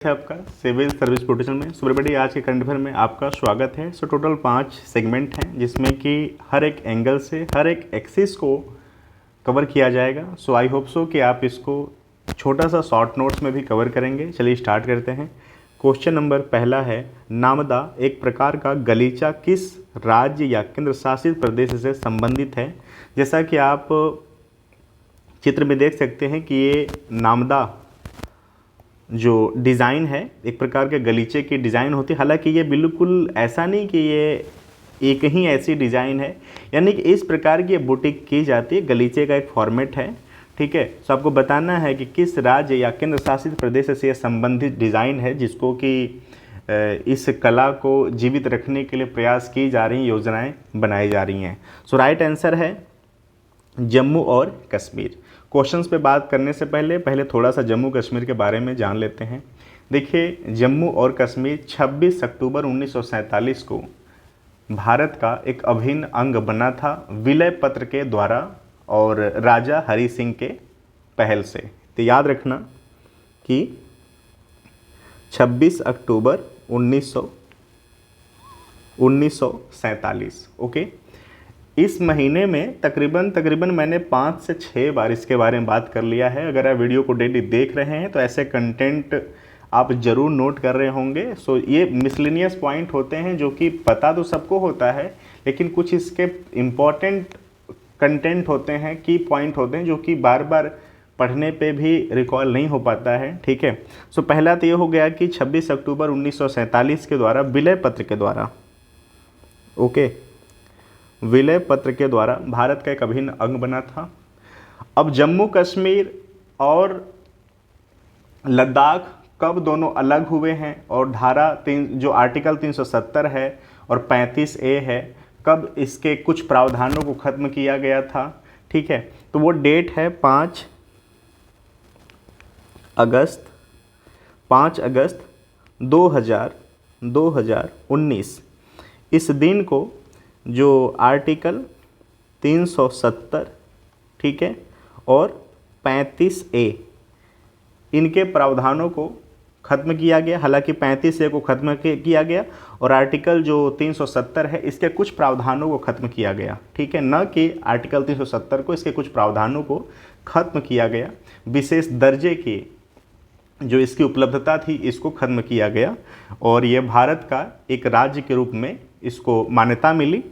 है आपका civil service protection में सुपरबडी। आज के करंट अफेयर में आपका स्वागत है। सो टोटल 5 सेगमेंट हैं जिसमें कि हर एक एंगल से हर एक एक्सिस को कवर किया जाएगा। सो आई होप सो कि आप इसको छोटा सा शॉर्ट नोट्स में भी कवर करेंगे। चलिए स्टार्ट करते हैं। क्वेश्चन नंबर पहला है, नामदा एक प्रकार का गलीचा किस राज्य या केंद्र शासित प्रदेश से संबंधित है। जैसा कि आप चित्र में देख सकते हैं कि ये नामदा जो डिज़ाइन है एक प्रकार के गलीचे की डिज़ाइन होती है। हालांकि ये बिल्कुल ऐसा नहीं कि ये एक ही ऐसी डिज़ाइन है, यानी कि इस प्रकार की बुटीक की जाती है। गलीचे का एक फॉर्मेट है, ठीक है। तो आपको बताना है कि किस राज्य या केंद्र शासित प्रदेश से संबंधित डिज़ाइन है जिसको कि इस कला को जीवित रखने के लिए प्रयास की जा रही योजनाएं बनाई जा रही हैं। सो राइट आंसर है जम्मू और कश्मीर। क्वेश्चंस पे बात करने से पहले थोड़ा सा जम्मू कश्मीर के बारे में जान लेते हैं। देखिए, जम्मू और कश्मीर 26 अक्टूबर 1947 को भारत का एक अभिन्न अंग बना था विलय पत्र के द्वारा और राजा हरि सिंह के पहल से। तो याद रखना कि 26 अक्टूबर 1947, ओके। इस महीने में तकरीबन मैंने 5 से 6 बार इसके बारे में बात कर लिया है। अगर आप वीडियो को डेली देख रहे हैं तो ऐसे कंटेंट आप ज़रूर नोट कर रहे होंगे। सो ये मिसलिनियस पॉइंट होते हैं जो कि पता तो सबको होता है, लेकिन कुछ इसके इम्पॉर्टेंट कंटेंट होते हैं, की पॉइंट होते हैं जो कि बार बार पढ़ने पे भी रिकॉल नहीं हो पाता है, ठीक है। सो पहला तो ये हो गया कि 26 अक्टूबर 1947 के द्वारा विलय पत्र के द्वारा, ओके, विलय पत्र के द्वारा भारत का एक अभिन्न अंग बना था। अब जम्मू कश्मीर और लद्दाख कब दोनों अलग हुए हैं और धारा 3 जो आर्टिकल 370 है और 35A है, कब इसके कुछ प्रावधानों को ख़त्म किया गया था, ठीक है। तो वो डेट है 5 अगस्त 2019। इस दिन को जो आर्टिकल 370, ठीक है, और 35A इनके प्रावधानों को ख़त्म किया गया। हालांकि 35A को ख़त्म किया गया और आर्टिकल जो 370 है इसके कुछ प्रावधानों को ख़त्म किया गया, ठीक है। न कि आर्टिकल 370 को, इसके कुछ प्रावधानों को ख़त्म किया गया। विशेष दर्जे की जो इसकी उपलब्धता थी इसको ख़त्म किया गया और ये भारत का एक राज्य के रूप में इसको मान्यता मिली।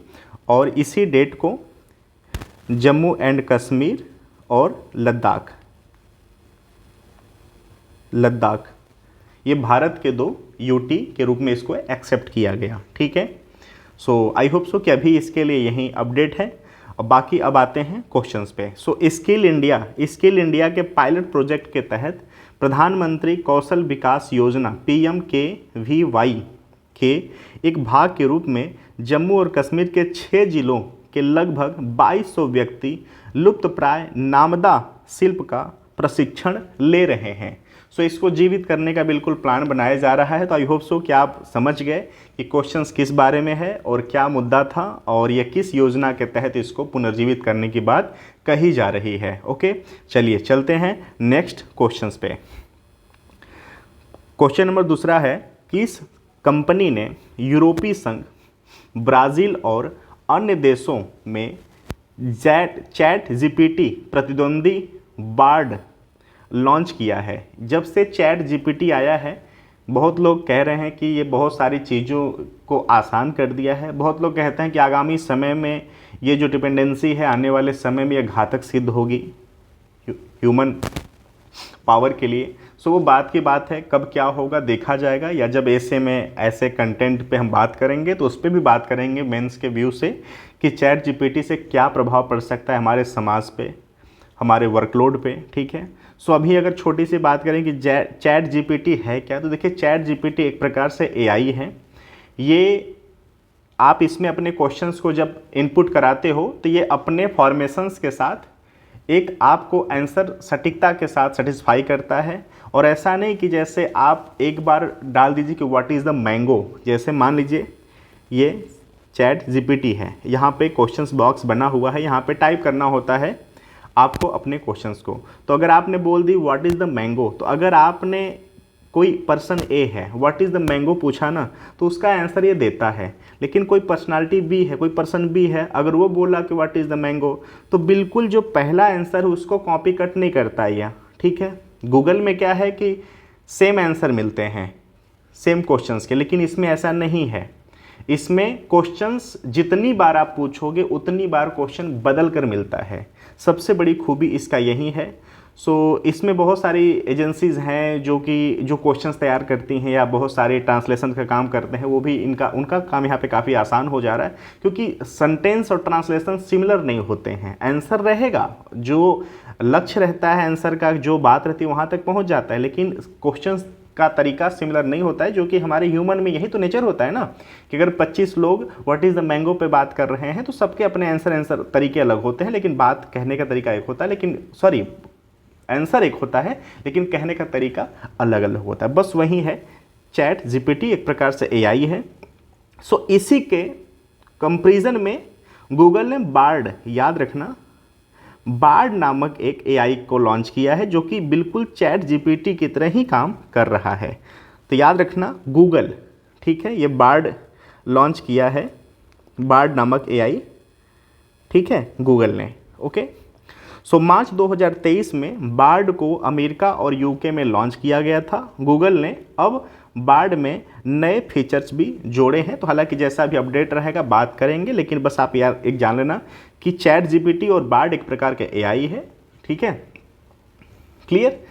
और इसी डेट को जम्मू एंड कश्मीर और लद्दाख ये भारत के 2 यूटी के रूप में इसको एक्सेप्ट किया गया, ठीक है। सो आई होप सो कि अभी इसके लिए यही अपडेट है। और बाकी अब आते हैं क्वेश्चंस पे। सो स्किल इंडिया के पायलट प्रोजेक्ट के तहत प्रधानमंत्री कौशल विकास योजना PMKVY के एक भाग के रूप में जम्मू और कश्मीर के 6 जिलों के लगभग 2200 व्यक्ति लुप्तप्राय नामदा शिल्प का प्रशिक्षण ले रहे हैं। सो इसको जीवित करने का बिल्कुल प्लान बनाया जा रहा है। तो आई होप सो कि आप समझ गए कि क्वेश्चंस किस बारे में है और क्या मुद्दा था और यह किस योजना के तहत इसको पुनर्जीवित करने की बात कही जा रही है, ओके। चलिए चलते हैं नेक्स्ट क्वेश्चंस पे। क्वेश्चन नंबर दूसरा है, किस कंपनी ने यूरोपीय संघ, ब्राज़ील और अन्य देशों में चैट जीपीटी प्रतिद्वंदी बार्ड लॉन्च किया है। जब से चैट जीपीटी आया है बहुत लोग कह रहे हैं कि ये बहुत सारी चीज़ों को आसान कर दिया है। बहुत लोग कहते हैं कि आगामी समय में ये जो डिपेंडेंसी है आने वाले समय में ये घातक सिद्ध होगी ह्यूमन पावर के लिए। सो वो बात की बात है, कब क्या होगा देखा जाएगा, या जब ऐसे कंटेंट पे हम बात करेंगे तो उस पर भी बात करेंगे मेंस के व्यू से कि चैट जीपीटी से क्या प्रभाव पड़ सकता है हमारे समाज पे, हमारे वर्कलोड पे, ठीक है। सो अभी अगर छोटी सी बात करें कि चैट जीपीटी है क्या, तो देखिए चैट जीपीटी एक प्रकार से AI है। ये आप इसमें अपने क्वेश्चंस को जब इनपुट कराते हो तो ये अपने फॉर्मेशंस के साथ एक आपको आंसर सटीकता के साथ सेटिस्फाई करता है। और ऐसा नहीं कि जैसे आप एक बार डाल दीजिए कि व्हाट इज़ द मैंगो, जैसे मान लीजिए ये चैट जीपीटी है, यहाँ पे क्वेश्चंस बॉक्स बना हुआ है, यहाँ पे टाइप करना होता है आपको अपने क्वेश्चंस को। तो अगर आपने बोल दी व्हाट इज़ द मैंगो, तो अगर आपने कोई पर्सन ए है, व्हाट इज़ द मैंगो पूछा ना, तो उसका आंसर ये देता है। लेकिन कोई पर्सनालिटी बी है, कोई पर्सन बी है, अगर वो बोला कि व्हाट इज़ द मैंगो, तो बिल्कुल जो पहला आंसर है उसको कॉपी कट नहीं करता या, ठीक है। गूगल में क्या है कि सेम आंसर मिलते हैं सेम क्वेश्चंस के, लेकिन इसमें ऐसा नहीं है। इसमें क्वेश्चंस जितनी बार आप पूछोगे उतनी बार क्वेश्चन बदल कर मिलता है। सबसे बड़ी खूबी इसका यही है। इसमें बहुत सारी एजेंसीज़ हैं जो क्वेश्चंस तैयार करती हैं या बहुत सारे ट्रांसलेशन का काम करते हैं, वो भी उनका काम यहाँ पे काफ़ी आसान हो जा रहा है, क्योंकि सेंटेंस और ट्रांसलेशन सिमिलर नहीं होते हैं। आंसर रहेगा, जो लक्ष्य रहता है आंसर का, जो बात रहती है वहाँ तक पहुँच जाता है, लेकिन क्वेश्चंस का तरीका सिमिलर नहीं होता है, जो कि हमारे ह्यूमन में यही तो नेचर होता है ना, कि अगर 25 लोग व्हाट इज़ द मैंगो पे बात कर रहे हैं तो सबके अपने आंसर तरीके अलग होते हैं, लेकिन बात कहने का तरीका एक होता है, लेकिन आंसर एक होता है, लेकिन कहने का तरीका अलग अलग होता है। बस वही है, चैट जीपीटी एक प्रकार से एआई है। इसी के कंपैरिजन में गूगल ने बार्ड, याद रखना, बार्ड नामक एक एआई को लॉन्च किया है जो कि बिल्कुल चैट जीपीटी की तरह ही काम कर रहा है। तो याद रखना गूगल, ठीक है, ये बार्ड लॉन्च किया है, बार्ड नामक एआई, ठीक है, गूगल ने। ओके, मार्च 2023 में बार्ड को अमेरिका और यूके में लॉन्च किया गया था। गूगल ने अब बार्ड में नए फीचर्स भी जोड़े हैं, तो हालांकि जैसा भी अपडेट रहेगा बात करेंगे, लेकिन बस आप यार एक जान लेना कि चैट जीपीटी और बार्ड एक प्रकार के एआई है, ठीक है, क्लियर।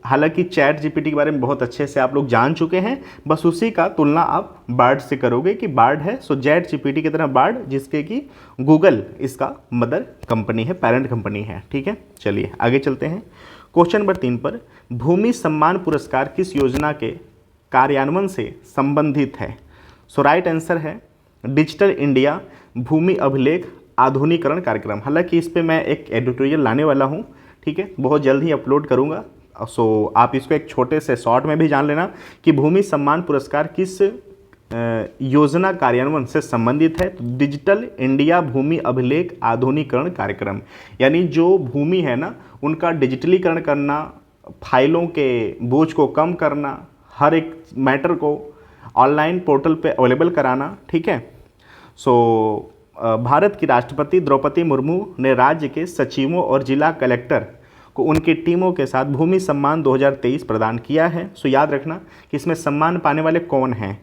हालांकि चैट जीपीटी के बारे में बहुत अच्छे से आप लोग जान चुके हैं, बस उसी का तुलना आप बार्ड से करोगे कि बार्ड है चैट जीपीटी की तरह बार्ड, जिसके कि गूगल इसका मदर कंपनी है, पेरेंट कंपनी है, ठीक है। चलिए आगे चलते हैं। क्वेश्चन नंबर 3 पर, भूमि सम्मान पुरस्कार किस योजना के कार्यान्वयन से संबंधित है? राइट आंसर है डिजिटल इंडिया भूमि अभिलेख आधुनिकरण कार्यक्रम। हालांकि इस पर मैं एक एडिटोरियल लाने वाला हूँ, ठीक है, बहुत जल्द ही अपलोड करूँगा। आप इसको एक छोटे से शॉर्ट में भी जान लेना कि भूमि सम्मान पुरस्कार किस योजना कार्यान्वयन से संबंधित है। तो डिजिटल इंडिया भूमि अभिलेख आधुनिकरण कार्यक्रम, यानी जो भूमि है ना उनका डिजिटलीकरण करना, फाइलों के बोझ को कम करना, हर एक मैटर को ऑनलाइन पोर्टल पे अवेलेबल कराना, ठीक है। भारत की राष्ट्रपति द्रौपदी मुर्मू ने राज्य के सचिवों और जिला कलेक्टर को उनकी टीमों के साथ भूमि सम्मान 2023 प्रदान किया है। याद रखना कि इसमें सम्मान पाने वाले कौन हैं।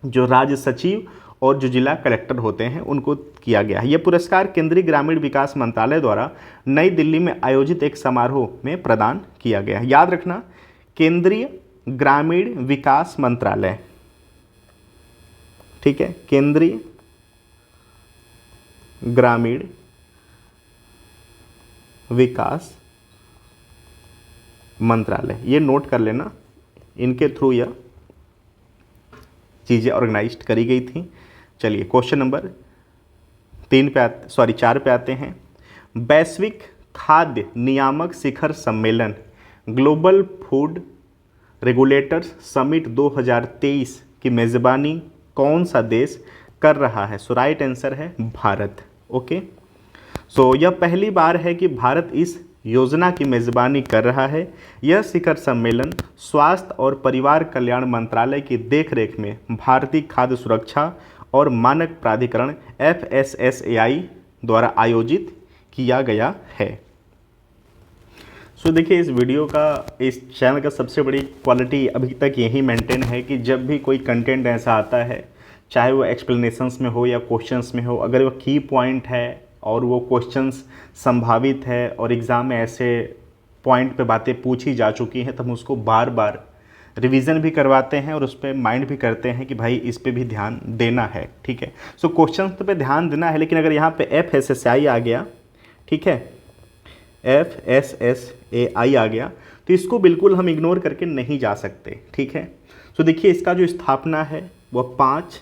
जो राज्य सचिव और जो जिला कलेक्टर होते हैं उनको किया गया है। यह पुरस्कार केंद्रीय ग्रामीण विकास मंत्रालय द्वारा नई दिल्ली में आयोजित एक समारोह में प्रदान किया गया है। याद रखना, केंद्रीय ग्रामीण विकास मंत्रालय, ठीक है, केंद्रीय ग्रामीण विकास मंत्रालय, ये नोट कर लेना, इनके थ्रू यह चीज़ें ऑर्गेनाइज करी गई थी। चलिए क्वेश्चन नंबर 4 पे आते हैं। वैश्विक खाद्य नियामक शिखर सम्मेलन ग्लोबल फूड रेगुलेटर्स समिट 2023 की मेज़बानी कौन सा देश कर रहा है? राइट आंसर है भारत। ओके, यह पहली बार है कि भारत इस योजना की मेज़बानी कर रहा है। यह शिखर सम्मेलन स्वास्थ्य और परिवार कल्याण मंत्रालय की देखरेख में भारतीय खाद्य सुरक्षा और मानक प्राधिकरण FSSAI द्वारा आयोजित किया गया है। देखिए, इस वीडियो का, इस चैनल का सबसे बड़ी क्वालिटी अभी तक यही मेंटेन है कि जब भी कोई कंटेंट ऐसा आता है, चाहे वो एक्सप्लेनेशंस में हो या क्वेश्चंस में हो, अगर वो की पॉइंट है और वो क्वेश्चंस संभावित है और एग्ज़ाम में ऐसे पॉइंट पे बातें पूछी जा चुकी हैं, तो हम उसको बार बार रिवीजन भी करवाते हैं और उस पर माइंड भी करते हैं कि भाई इस पे भी ध्यान देना है, ठीक है। क्वेश्चंस पे ध्यान देना है, लेकिन अगर यहाँ पे FSSAI आ गया, ठीक है, FSSAI आ गया, तो इसको बिल्कुल हम इग्नोर करके नहीं जा सकते, ठीक है। देखिए, इसका जो स्थापना है वह 5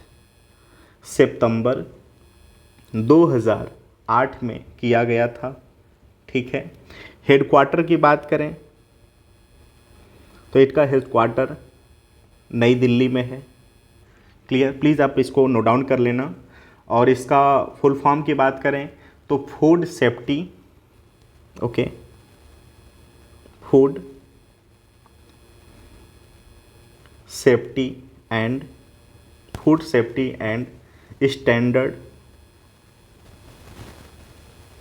सितंबर 2008 में किया गया था, ठीक है। हेडक्वार्टर की बात करें तो इसका हेडक्वार्टर नई दिल्ली में है, क्लियर। प्लीज़ आप इसको नोट डाउन कर लेना। और इसका फुल फॉर्म की बात करें तो food safety, okay, food safety and food safety and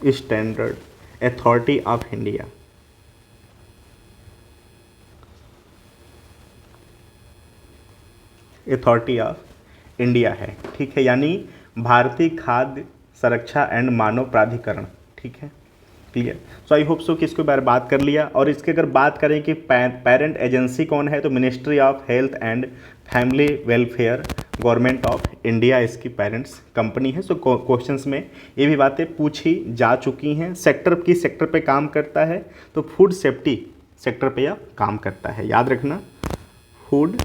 standard authority of India. Authority of India है, ठीक है, यानी भारतीय खाद्य सुरक्षा एंड मानव प्राधिकरण, ठीक है, clear. So I hope so कि इसके बारे में बात कर लिया। और इसके अगर बात करें कि पेरेंट एजेंसी कौन है, तो ministry of health and family welfare, government of India इसकी पेरेंट्स कंपनी है। सो क्वेश्चंस में ये भी बातें पूछी जा चुकी हैं। सेक्टर किस सेक्टर पे काम करता है, तो फूड सेफ्टी सेक्टर पे यह काम करता है, याद रखना, फूड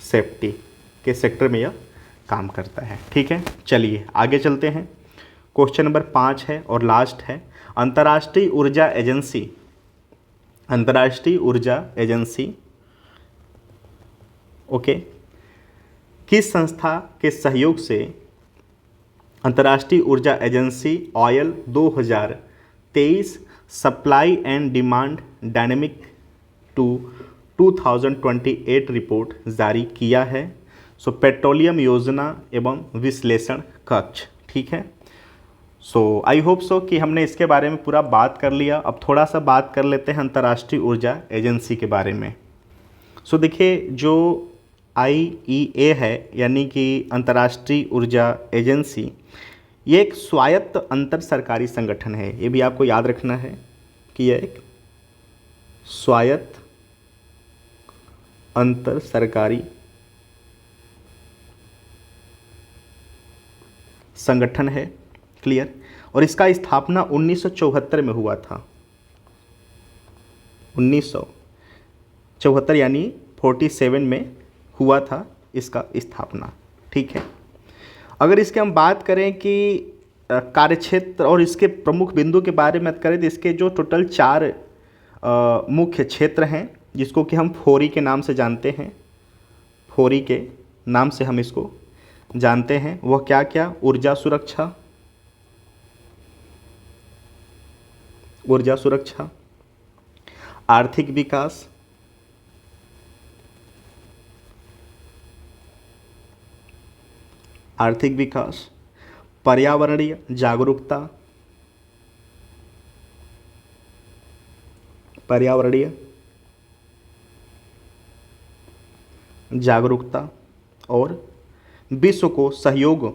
सेफ्टी के सेक्टर में यह काम करता है, ठीक है। चलिए आगे चलते हैं। क्वेश्चन नंबर 5 है और लास्ट है। अंतर्राष्ट्रीय ऊर्जा एजेंसी ओके किस संस्था के सहयोग से अंतर्राष्ट्रीय ऊर्जा agency oil 2023 supply and demand dynamic to 2028 report जारी किया है। सो पेट्रोलियम योजना एवं विश्लेषण कक्ष, ठीक है। सो आई होप सो कि हमने इसके बारे में पूरा बात कर लिया। अब थोड़ा सा बात कर लेते हैं अंतर्राष्ट्रीय ऊर्जा एजेंसी के बारे में। सो देखिए, जो IEA है यानी कि अंतर्राष्ट्रीय ऊर्जा एजेंसी, ये एक स्वायत्त अंतर सरकारी संगठन है। ये भी आपको याद रखना है कि यह एक स्वायत्त अंतर सरकारी संगठन है, क्लियर। और इसका स्थापना 1974 में हुआ था, 1974 यानी 47 में हुआ था इसका स्थापना, ठीक है। अगर इसके हम बात करें कि कार्यक्षेत्र और इसके प्रमुख बिंदु के बारे में करें, तो इसके जो टोटल 4 मुख्य क्षेत्र हैं, जिसको कि हम फोरी के नाम से जानते हैं, फोरी के नाम से हम इसको जानते हैं, वह क्या क्या, ऊर्जा सुरक्षा, आर्थिक विकास, पर्यावरणीय जागरूकता और विश्व को सहयोग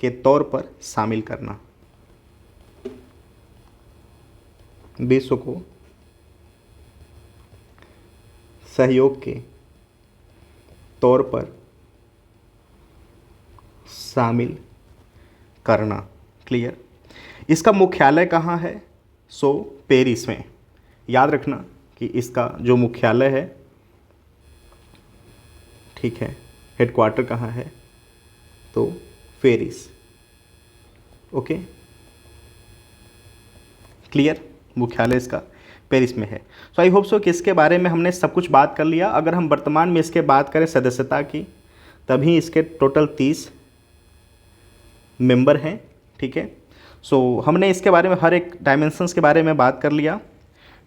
के तौर पर शामिल करना, विश्व को सहयोग के तौर पर शामिल करना, क्लियर। इसका मुख्यालय कहाँ है, सो पेरिस में, याद रखना कि इसका जो मुख्यालय है, ठीक है, हेडक्वार्टर कहाँ है, तो पेरिस, ओके, क्लियर, मुख्यालय इसका पेरिस में है। सो आई होप सो कि इसके बारे में हमने सब कुछ बात कर लिया। अगर हम वर्तमान में इसके बात करें सदस्यता की, तभी इसके टोटल 30 मेंबर हैं, ठीक है। सो हमने इसके बारे में हर एक डायमेंशंस के बारे में बात कर लिया,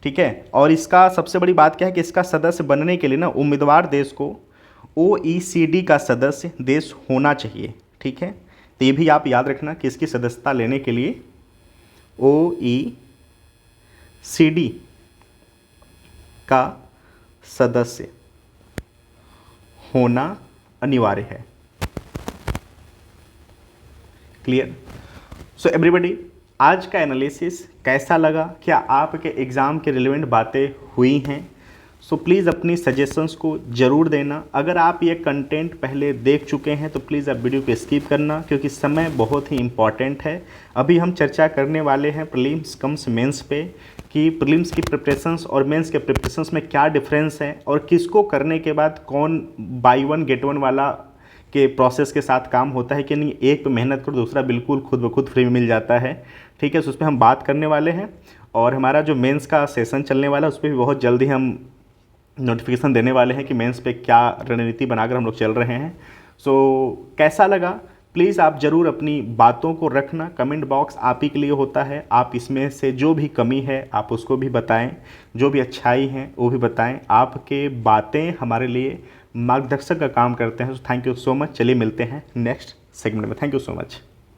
ठीक है। और इसका सबसे बड़ी बात क्या है कि इसका सदस्य बनने के लिए ना उम्मीदवार देश को OECD का सदस्य देश होना चाहिए, ठीक है। तो ये भी आप याद रखना कि इसकी सदस्यता लेने के लिए OECD का सदस्य होना अनिवार्य है, क्लियर। सो एवरीबॉडी, आज का एनालिसिस कैसा लगा, क्या आपके एग्ज़ाम के रिलेवेंट बातें हुई हैं? सो प्लीज़ अपनी सजेशंस को ज़रूर देना। अगर आप ये कंटेंट पहले देख चुके हैं तो प्लीज़ आप वीडियो को स्किप करना, क्योंकि समय बहुत ही इम्पॉर्टेंट है। अभी हम चर्चा करने वाले हैं प्रीलिम्स कम्स मेंस पे, कि प्रीलिम्स की प्रिपरेशंस और मेंस के प्रिपरेशंस में क्या डिफरेंस है, और किसको करने के बाद कौन बाई 1 गेट 1 वाला के प्रोसेस के साथ काम होता है कि नहीं, एक पे मेहनत करो दूसरा बिल्कुल खुद ब खुद फ्री में मिल जाता है, ठीक है। सो उस पर हम बात करने वाले हैं। और हमारा जो मेंस का सेशन चलने वाला है उस पर भी बहुत जल्दी हम नोटिफिकेशन देने वाले हैं कि मेंस पे क्या रणनीति बनाकर हम लोग चल रहे हैं। सो कैसा लगा प्लीज़ आप ज़रूर अपनी बातों को रखना, कमेंट बॉक्स आप ही के लिए होता है। आप इसमें से जो भी कमी है आप उसको भी बताएं, जो भी अच्छाई है वो भी बताएं। आपके बातें हमारे लिए मार्गदर्शक का काम करते हैं। Thank you so much. चलिए मिलते हैं नेक्स्ट सेगमेंट में। Thank you so much.